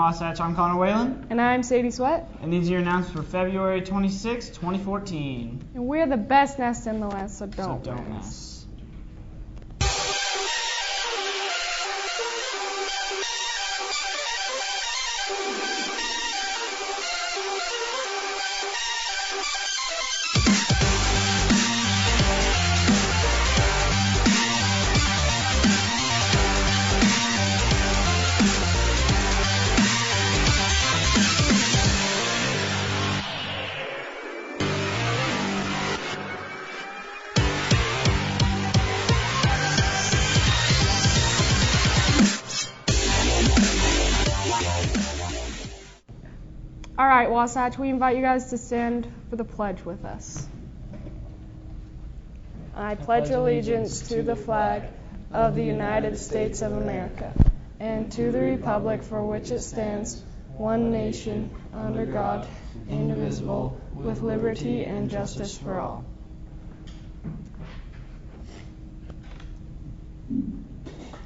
Wasatch. I'm Connor Whalen. And I'm Sadie Sweat. And these are your announcements for February 26, 2014. And we're the best nest in the West, so don't mess. All right, Wasatch, we invite you guys to stand for the pledge with us. I pledge allegiance to the flag of the United States of America and to the republic for which it stands, one nation, under God, indivisible, with liberty and justice for all.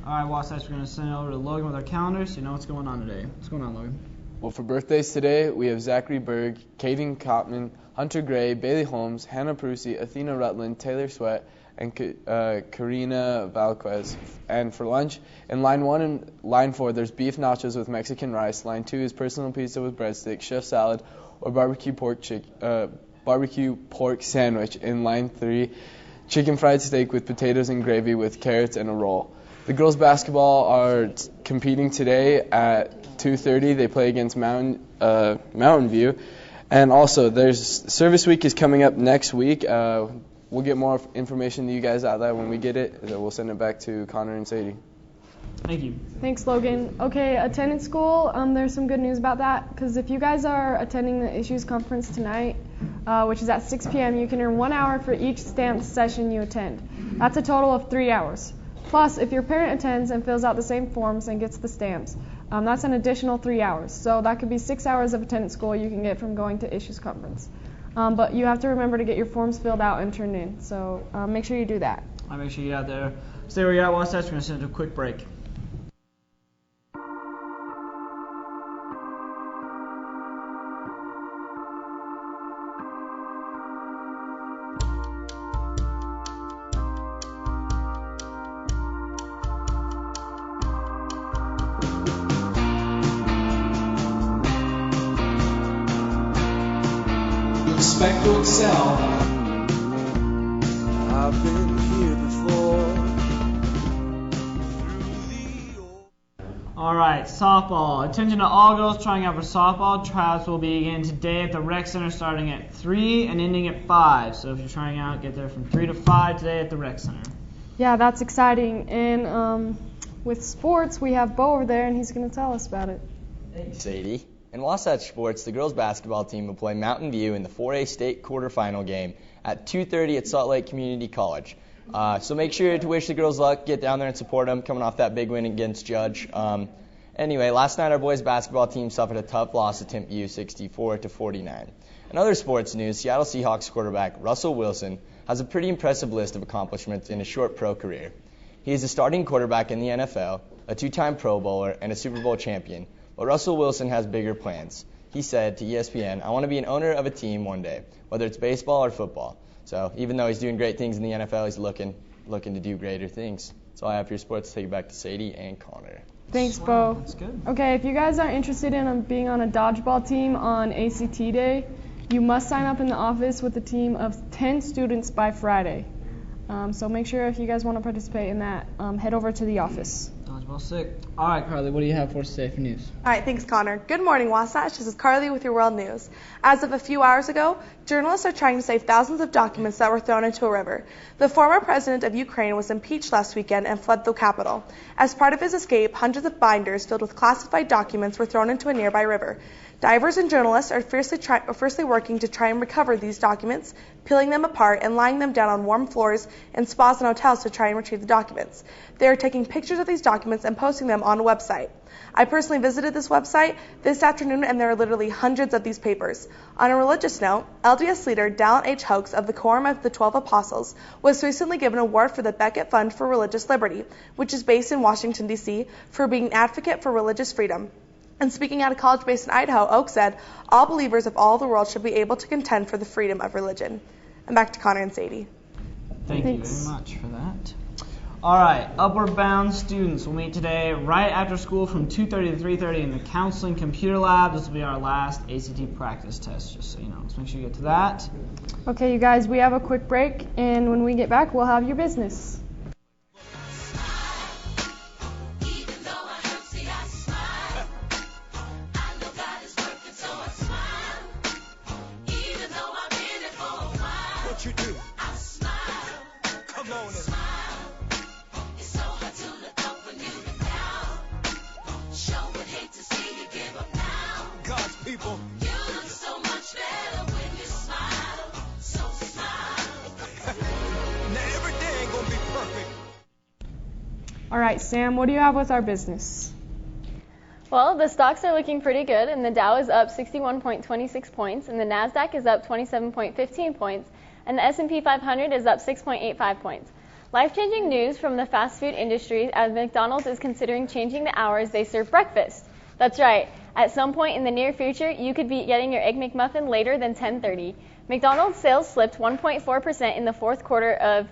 All right, Wasatch, we're going to send it over to Logan with our calendar so you know what's going on today. What's going on, Logan? Well, for birthdays today, we have Zachary Berg, Caden Cotman, Hunter Gray, Bailey Holmes, Hannah Prusi, Athena Rutland, Taylor Sweat, and Karina Valquez. And for lunch, in line 1 and line 4, there's beef nachos with Mexican rice. Line 2 is personal pizza with breadsticks, chef salad, or barbecue pork sandwich. In line 3, chicken fried steak with potatoes and gravy with carrots and a roll. The girls basketball are competing today at 2:30. They play against Mountain View. And also, Service Week is coming up next week. We'll get more information to you guys out there when we get it. We'll send it back to Connor and Sadie. Thank you. Thanks, Logan. Okay, attendance goal, there's some good news about that, because if you guys are attending the Issues Conference tonight, which is at 6 p.m., you can earn 1 hour for each stamped session you attend. That's a total of 3 hours. Plus, if your parent attends and fills out the same forms and gets the stamps, that's an additional 3 hours. So that could be 6 hours of attendance goal you can get from going to Issues Conference. But you have to remember to get your forms filled out and turned in. So make sure you do that. I'll make sure you get out there. Stay where you're at, Wasatch. We're going to send it to a quick break. Expect to excel. I've been here before. All right, softball. Attention to all girls trying out for softball. Tryouts will begin today at the rec center starting at 3 and ending at 5. So if you're trying out, get there from 3 to 5 today at the rec center. Yeah, that's exciting. And with sports, we have Bo over there, and he's going to tell us about it. Thanks, Sadie. In Wasatch Sports, the girls basketball team will play Mountain View in the 4A state quarterfinal game at 2:30 at Salt Lake Community College. So make sure to wish the girls luck, get down there and support them, coming off that big win against Judge. Anyway, last night our boys basketball team suffered a tough loss at Temp U, 64-49. In other sports news, Seattle Seahawks quarterback Russell Wilson has a pretty impressive list of accomplishments in his short pro career. He is a starting quarterback in the NFL, a 2-time Pro Bowler, and a Super Bowl champion. But Russell Wilson has bigger plans. He said to ESPN, "I want to be an owner of a team one day, whether it's baseball or football." So even though he's doing great things in the NFL, he's looking to do greater things. That's all I have for your sports. Take it back to Sadie and Connor. Thanks, Bo. That's good. Okay, if you guys are interested in being on a dodgeball team on ACT Day, you must sign up in the office with a team of 10 students by Friday. So make sure if you guys want to participate in that, head over to the office. Dodgeball sick. All right, Carly, what do you have for us today for news? All right, thanks, Connor. Good morning, Wasatch. This is Carly with your World News. As of a few hours ago, journalists are trying to save thousands of documents that were thrown into a river. The former president of Ukraine was impeached last weekend and fled the capital. As part of his escape, hundreds of binders filled with classified documents were thrown into a nearby river. Divers and journalists are fiercely working to try and recover these documents, peeling them apart and lying them down on warm floors in spas and hotels to try and retrieve the documents. They are taking pictures of these documents and posting them on a website. I personally visited this website this afternoon, and there are literally hundreds of these papers. On a religious note, LDS leader Dallin H. Hoax of the Quorum of the 12 Apostles was recently given an award for the Beckett Fund for Religious Liberty, which is based in Washington, D.C., for being an advocate for religious freedom. And speaking at a college based in Idaho, Oak said, all believers of all the world should be able to contend for the freedom of religion. And back to Connor and Sadie. Thank you very much for that. All right, Upward Bound students will meet today right after school from 2:30 to 3:30 in the counseling computer lab. This will be our last ACT practice test, just so you know. So make sure you get to that. Okay, you guys, we have a quick break, and when we get back, we'll have your business. What you do? I smile. Come on and It's so hard to look up when you get down. Sure would hate to see you give up now. God's people. You look so much better when you smile. So smile. Now every day ain't gonna be perfect. All right, Sam, what do you have with our business? Well, the stocks are looking pretty good, and the Dow is up 61.26 points, and the Nasdaq is up 27.15 points, and the S&P 500 is up 6.85 points. Life-changing news from the fast food industry as McDonald's is considering changing the hours they serve breakfast. That's right. At some point in the near future, you could be getting your Egg McMuffin later than 10:30. McDonald's sales slipped 1.4% in the fourth quarter of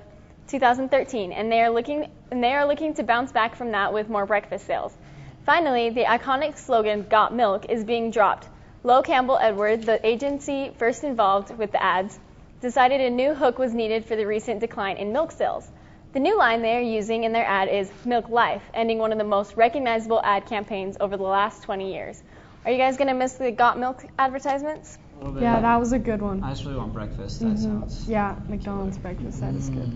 2013, and they are looking to bounce back from that with more breakfast sales. Finally, the iconic slogan, "Got Milk," is being dropped. Lowe Campbell Edwards, the agency first involved with the ads, decided a new hook was needed for the recent decline in milk sales. The new line they are using in their ad is "Milk Life," ending one of the most recognizable ad campaigns over the last 20 years. Are you guys going to miss the Got Milk advertisements? A little bit. Yeah, that was a good one. I just really want breakfast. That sounds. Yeah, McDonald's breakfast, that is good.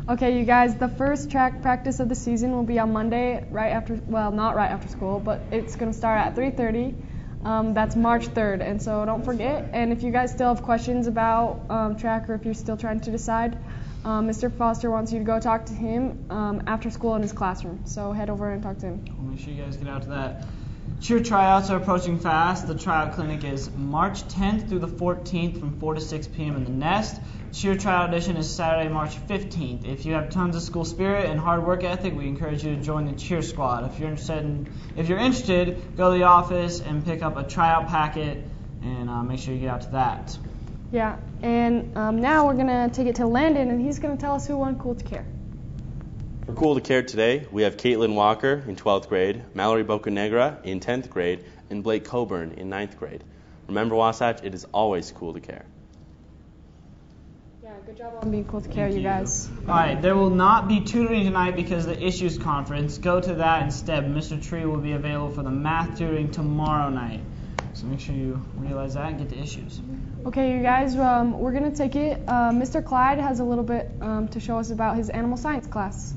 Okay, you guys, the first track practice of the season will be on Monday, not right after school, but it's going to start at 3:30. That's March 3rd, and so don't forget. And if you guys still have questions about track, or if you're still trying to decide, Mr. Foster wants you to go talk to him after school in his classroom. So head over and talk to him. We'll make sure you guys get out to that. Cheer tryouts are approaching fast. The tryout clinic is March 10th through the 14th from 4 to 6 p.m. in the Nest. Cheer tryout audition is Saturday, March 15th. If you have tons of school spirit and hard work ethic, we encourage you to join the cheer squad. If you're interested, go to the office and pick up a tryout packet, and make sure you get out to that. Yeah, and now we're going to take it to Landon, and he's going to tell us who won Cool to Care. For Cool to Care today, we have Caitlin Walker in 12th grade, Mallory Bocanegra in 10th grade, and Blake Coburn in 9th grade. Remember, Wasatch, it is always cool to care. Yeah, good job on being Cool to Care, you guys. All right, there will not be tutoring tonight because of the Issues Conference. Go to that instead. Mr. Tree will be available for the math tutoring tomorrow night. So make sure you realize that and get the issues. Okay, you guys, we're going to take it. Mr. Clyde has a little bit to show us about his animal science class.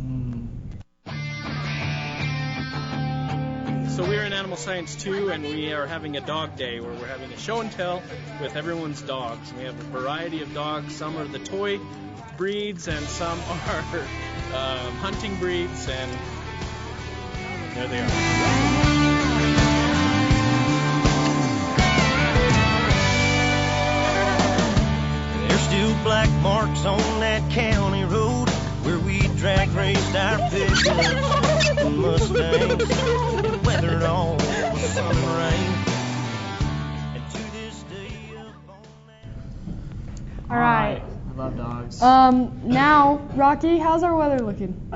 So we're in Animal Science 2, and we are having a dog day where we're having a show and tell with everyone's dogs. We have a variety of dogs. Some are the toy breeds, and some are hunting breeds, and there they are. There's still black marks on that county road where we drag raced our pickups and Mustangs and weathered all the sun and rain. And to this day up on that. All right. I love dogs. Now, Rocky, how's our weather looking?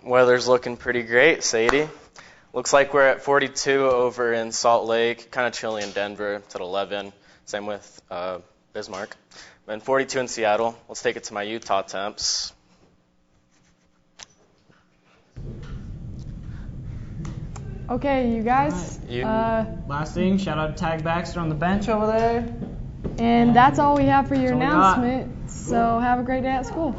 Weather's looking pretty great, Sadie. Looks like we're at 42 over in Salt Lake, kind of chilly in Denver. It's at 11. Same with Bismarck. And 42 in Seattle. Let's take it to my Utah temps. Okay, you guys. Last thing, shout out to Tag Baxter on the bench over there. And that's all we have for your That's all we got. announcement. So have a great day at school.